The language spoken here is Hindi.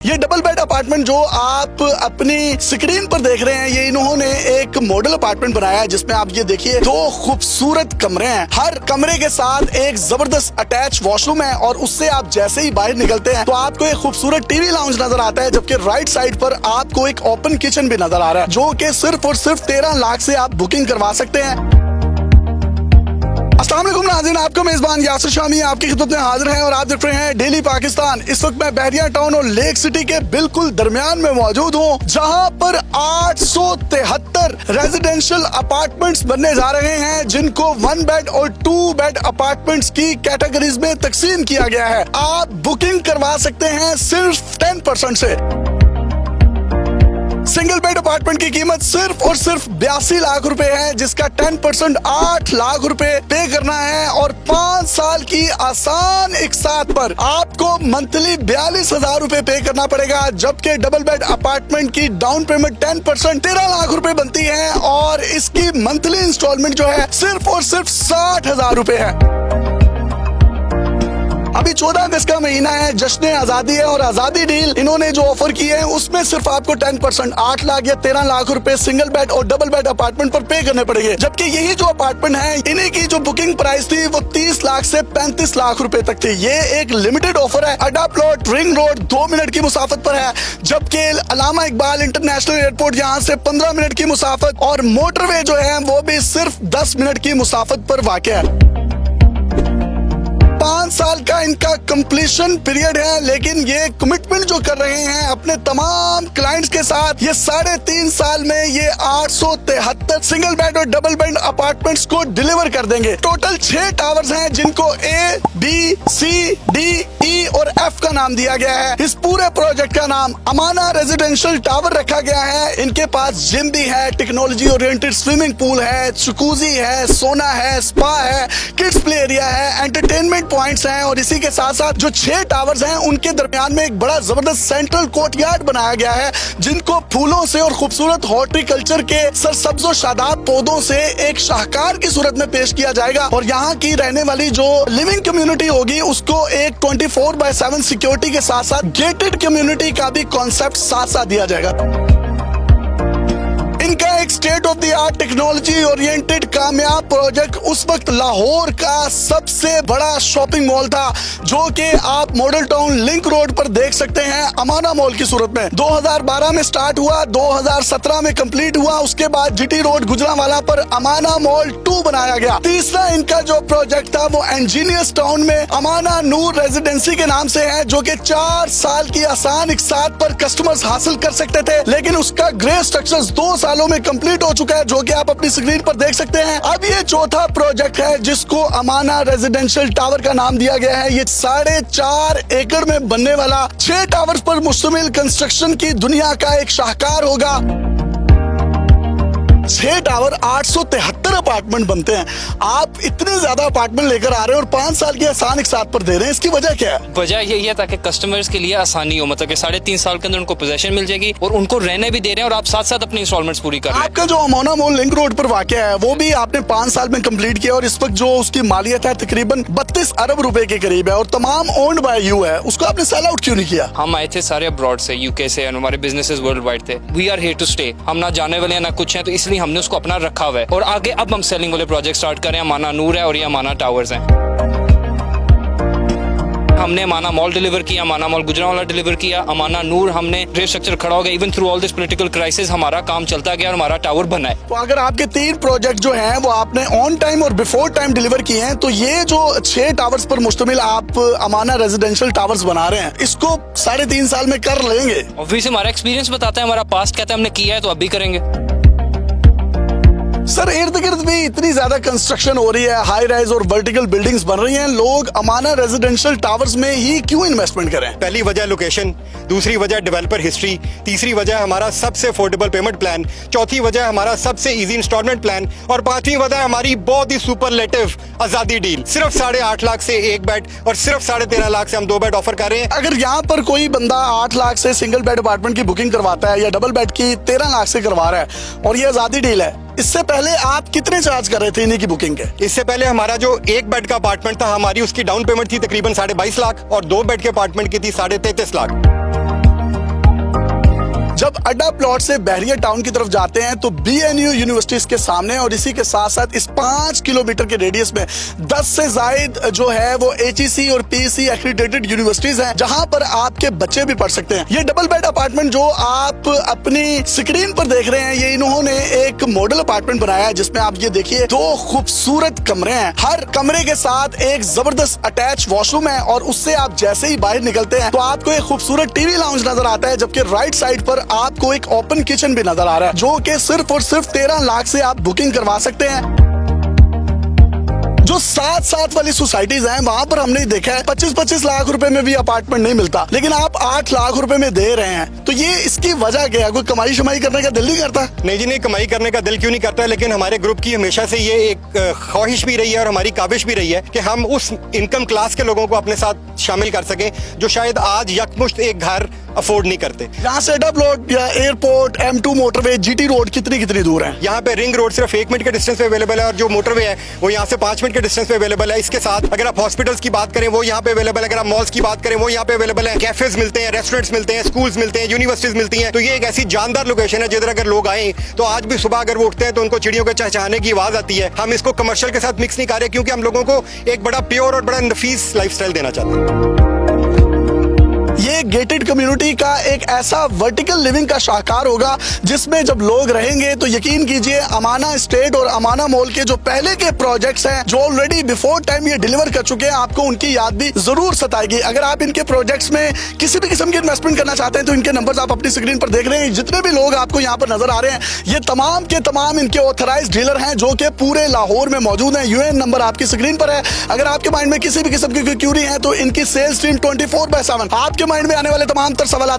ये डबल बेड अपार्टमेंट जो आप अपनी स्क्रीन पर देख रहे हैं, ये इन्होंने एक मॉडल अपार्टमेंट बनाया है जिसमें आप ये देखिए 2 खूबसूरत कमरे हैं। हर कमरे के साथ एक जबरदस्त अटैच वॉशरूम है और उससे आप जैसे ही बाहर निकलते हैं तो आपको एक खूबसूरत टीवी लाउंज नजर आता है, जबकि राइट साइड पर आपको एक ओपन किचन भी नजर आ रहा है जो कि सिर्फ और सिर्फ 13 लाख से आप बुकिंग करवा सकते हैं। अस्सलाम वालेकुम नाज़रीन, आपका मेजबान यासिर शामी आपकी खिदमत में हाजिर है और आप देख रहे हैं डेली पाकिस्तान। इस वक्त मैं बहरिया टाउन और लेक सिटी के बिल्कुल दरमियान में मौजूद हूँ, जहाँ पर 873 रेजिडेंशियल अपार्टमेंट्स बनने जा रहे हैं जिनको 1 बेड और 2 बेड अपार्टमेंट्स की कैटेगरीज में तकसीम किया गया है। आप बुकिंग करवा सकते हैं सिर्फ 10% से। सिंगल बेड अपार्टमेंट की कीमत सिर्फ और सिर्फ 82 लाख रुपए है, जिसका 10% 8 लाख रुपए पे करना है और 5 साल की आसान इकसात पर आपको मंथली 42,000 रुपए पे करना पड़ेगा, जबकि डबल बेड अपार्टमेंट की डाउन पेमेंट 10% 13 लाख रुपए बनती है और इसकी मंथली इंस्टॉलमेंट जो है सिर्फ और सिर्फ 60,000 रुपए है। अभी 14 अगस्त का महीना है, जश्न आजादी है और आजादी डील इन्होंने जो ऑफर की है उसमें सिर्फ आपको 10% 8 लाख या 13 लाख रुपए सिंगल बेड और डबल बेड अपार्टमेंट पर पे करने पड़ेंगे, जबकि यही जो अपार्टमेंट है इन्हीं की जो बुकिंग प्राइस थी वो 30 लाख से 35 लाख रुपए तक थी। ये एक लिमिटेड ऑफर है। अड्डा प्लॉट रिंग रोड 2 मिनट की मुसाफत पर है, जबकि अल्लामा इकबाल इंटरनेशनल एयरपोर्ट यहाँ से 15 मिनट की मुसाफत और मोटरवे जो है वो भी सिर्फ 10 मिनट की मुसाफत पर वाक़या है। 5 साल का इनका कंप्लीशन पीरियड है, लेकिन ये कमिटमेंट जो कर रहे हैं अपने तमाम क्लाइंट्स के साथ, ये 3.5 साल में ये 873 सिंगल बेड और डबल बेड अपार्टमेंट्स को डिलीवर कर देंगे। टोटल 6 टावर्स हैं जिनको A, B, C, D, E और F का नाम दिया गया है। इस पूरे प्रोजेक्ट का नाम अमाना रेजिडेंशियल टावर रखा गया है। इनके पास जिम भी है, टेक्नोलॉजी ओरिएंटेड स्विमिंग पूल है, जकूजी है, सोना है, स्पा है, किड्स प्ले एरिया है, एंटरटेनमेंट पॉइंट्स हैं और इसी के साथ साथ जो 6 टावर्स हैं उनके दरमियान में एक बड़ा जबरदस्त सेंट्रल कोर्टयार्ड बनाया गया है जिनको फूलों से और खूबसूरत हॉर्टिकल्चर के सरसब्ज़ो शादाब पौधों से एक शाहकार की सूरत में पेश किया जाएगा और यहाँ की रहने वाली जो लिविंग कम्युनिटी होगी उसको एक 24/7 सिक्योरिटी के साथ साथ गेटेड कम्युनिटी का भी कॉन्सेप्ट साथ साथ दिया जाएगा। इनका एक state of the art technology oriented कामयाब प्रोजेक्ट उस वक्त लाहौर का सबसे बड़ा शॉपिंग मॉल था जो कि आप मॉडल टाउन लिंक रोड पर देख सकते हैं अमाना मॉल की सूरत में। 2012 में स्टार्ट हुआ, 2017 में कंप्लीट हुआ, उसके बाद जीटी रोड गुजरांवाला पर अमाना मॉल 2 बनाया गया। तीसरा इनका जो प्रोजेक्ट था वो इंजीनियर्स टाउन में अमाना नूर रेजिडेंसी के नाम से है, जो कि 4 साल की आसान इकसात पर कस्टमर्स हासिल कर सकते थे, लेकिन उसका ग्रे स्ट्रक्चर 2 सालों में कंप्लीट हो चुका है जो कि आप अपनी स्क्रीन पर देख सकते हैं। अब ये चौथा प्रोजेक्ट है जिसको अमाना रेजिडेंशियल टावर का नाम दिया गया है। ये 4.5 एकड़ में बनने वाला 6 टावर्स पर मुश्तमिल कंस्ट्रक्शन की दुनिया का एक शाहकार होगा। 6 टावर 873 अपार्टमेंट बनते हैं। आप इतने ज्यादा अपार्टमेंट लेकर आ रहे हैं और 5 साल की आसान एक साथ पर दे रहे हैं, इसकी वजह क्या है? वजह यही है ताकि कस्टमर्स के लिए आसानी हो, मतलब कि 3.5 साल के अंदर उनको पोजेशन मिल जाएगी और उनको रहने भी दे रहे हैं और आप साथ साथ अपनी इंस्टॉलमेंट्स पूरी कर रहे हैं। आपका जो अमाना मॉल लिंक रोड पर वाक़या है वो भी आपने 5 साल में कंप्लीट किया और इस वक्त जो उसकी मालियत है तकरीबन 32 अरब रुपए के करीब है और तमाम ओन्ड बाय यू है, उसको आपने सेल आउट क्यों नहीं किया? हम आए थे सारे अब्रॉड से, यूके से, हमारे बिजनेसेस वर्ल्ड वाइड थे। We are here to stay, हम ना जाने वाले हैं ना कुछ है, तो इसलिए हमने उसको अपना रखा हुआ है और आगे अब हम सेलिंग वाले प्रोजेक्ट स्टार्ट करें। अमाना नूर है और ये अमाना टावर्स हैं। हमने अमाना मॉल डिलीवर किया, अमाना मॉल गुजरांवाला डिलीवर किया, अमाना नूर हमने स्ट्रक्चर खड़ा हो गया। Even through all this political crisis हमारा काम चलता गया और हमारा टावर बना है। तो अगर आपके 3 प्रोजेक्ट जो हैं वो आपने ऑन टाइम और बिफोर टाइम डिलीवर किए हैं, तो ये जो 6 टावर्स पर मुश्तमिल आप अमाना रेजिडेंशियल टावर्स बना रहे हैं, इसको 3.5 साल में कर लेंगे? ऑब्वियसली हमारा एक्सपीरियंस बताता है, हमारा पास्ट कहता है हमने किया है तो अब भी करेंगे। सर इर्द गिर्द भी इतनी ज्यादा कंस्ट्रक्शन हो रही है, हाई राइज और वर्टिकल बिल्डिंग्स बन रही हैं, लोग अमाना रेजिडेंशियल टावर्स में ही क्यों इन्वेस्टमेंट करें? पहली वजह लोकेशन, दूसरी वजह डेवलपर हिस्ट्री, तीसरी वजह हमारा सबसे अफोर्डेबल पेमेंट प्लान, चौथी वजह हमारा सबसे इजी इंस्टॉलमेंट प्लान और 5वीं वजह हमारी बहुत ही सुपरलेटिव आजादी डील। सिर्फ 8.5 लाख से 1 बेड और सिर्फ 13.5 लाख से हम 2 बेड ऑफर कर रहे हैं। अगर यहाँ पर कोई बंदा 8 लाख से सिंगल बेड अपार्टमेंट की बुकिंग करवाता है या डबल बेड की 13 लाख से करवा रहा है और ये आजादी डील है, इससे पहले आप कितने चार्ज कर रहे थे इन्हीं की बुकिंग के? इससे पहले हमारा जो 1 बेड का अपार्टमेंट था, हमारी उसकी डाउन पेमेंट थी तकरीबन 22.5 लाख और 2 बेड के अपार्टमेंट की थी 33.5 लाख। अड्डा प्लॉट से बहरिया टाउन की तरफ जाते हैं तो BNU यूनिवर्सिटी इसके सामने, और इसी के साथ साथ इस 5 किलोमीटर के रेडियस में 10 से जायद जो है वो HEC और PEC एक्रीडेटेड यूनिवर्सिटीज हैं जहां पर आपके बच्चे भी पढ़ सकते हैं। ये डबल बेड अपार्टमेंट जो आप अपनी स्क्रीन पर देख रहे हैं, ये इन्होंने एक मॉडल अपार्टमेंट बनाया है जिसमें आप ये देखिए 2 खूबसूरत कमरे हैं। हर कमरे के साथ एक जबरदस्त अटैच वॉशरूम है और उससे आप जैसे ही बाहर निकलते हैं तो आपको एक खूबसूरत टीवी लाउंज नजर आता है, जबकि राइट साइड पर आपको एक ओपन किचन भी नजर आ रहा है जो कि सिर्फ और सिर्फ 13 लाख से आप बुकिंग करवा सकते हैं। जो साथ वाली सोसाइटीज हैं वहां पर हमने देखा है 25-25 लाख रुपए में भी अपार्टमेंट नहीं मिलता, लेकिन आप 8 लाख रुपए में दे रहे हैं। तो ये इसकी वजह क्या है? कोई कमाई शमाई करने का दिल नहीं करता? नहीं जी नहीं, कमाई करने का दिल क्यों नहीं करता है, लेकिन हमारे ग्रुप की हमेशा से ये एक ख्वाहिश भी रही है और हमारी काबिश भी रही है कि हम उस इनकम क्लास के लोगों को अपने साथ शामिल कर सकें जो शायद आज यकमुश्त एक घर अफोर्ड नहीं करते। यहाँ से अड्डा प्लॉट या airport, M2 motorway, GT road कितनी दूर है? यहाँ पे रिंग रोड सिर्फ 1 मिनट के डिस्टेंस पे अवेलेबल है और जो मोटरवे है वो यहाँ से 5 मिनट के डिस्टेंस पे अवेलेबल है। इसके साथ अगर आप हॉस्पिटल्स की बात करें वो यहाँ पे अवेलेबल है, अगर आप मॉल्स की बात करें वो यहाँ पे अवेलेबल है, कैफेज मिलते हैं, रेस्टोरेंट्स मिलते हैं, स्कूल्स मिलते हैं, यूनिवर्सिटीज मिलती हैं। तो ये एक ऐसी जानदार लोकेशन है जिधर अगर लोग आए तो आज भी सुबह अगर वो उठते हैं तो उनको चिड़ियों के चहचहाने की आवाज आती है। हम इसको कमर्शियल के साथ मिक्स नहीं कर रहे क्योंकि हम लोगों को एक बड़ा प्योर और बड़ा नफीस लाइफस्टाइल देना चाहते हैं। ये गेटेड कम्युनिटी का एक ऐसा वर्टिकल लिविंग का शाहकार होगा जिसमें जब लोग रहेंगे तो यकीन कीजिए अमाना स्टेट और अमाना मॉल के जो पहले के प्रोजेक्ट्स हैं जो ऑलरेडी बिफोर टाइम ये डिलीवर कर चुके हैं, आपको उनकी याद भी जरूर सताएगी। अगर आप इनके प्रोजेक्ट्स में किसी भी किस्म की इन्वेस्टमेंट करना चाहते हैं तो इनके नंबर्स आप अपनी स्क्रीन पर देख रहे हैं। जितने भी लोग आपको यहाँ पर नजर आ रहे हैं ये तमाम के तमाम इनके ऑथराइज्ड डीलर हैं जो कि पूरे लाहौर में मौजूद हैं। UN नंबर आपकी स्क्रीन पर है। अगर आपके माइंड में किसी भी किस्म की क्यूरी है तो इनकी सेल्स टीम 24/7 आपके माइंड में आने वाले तमाम तर सवाल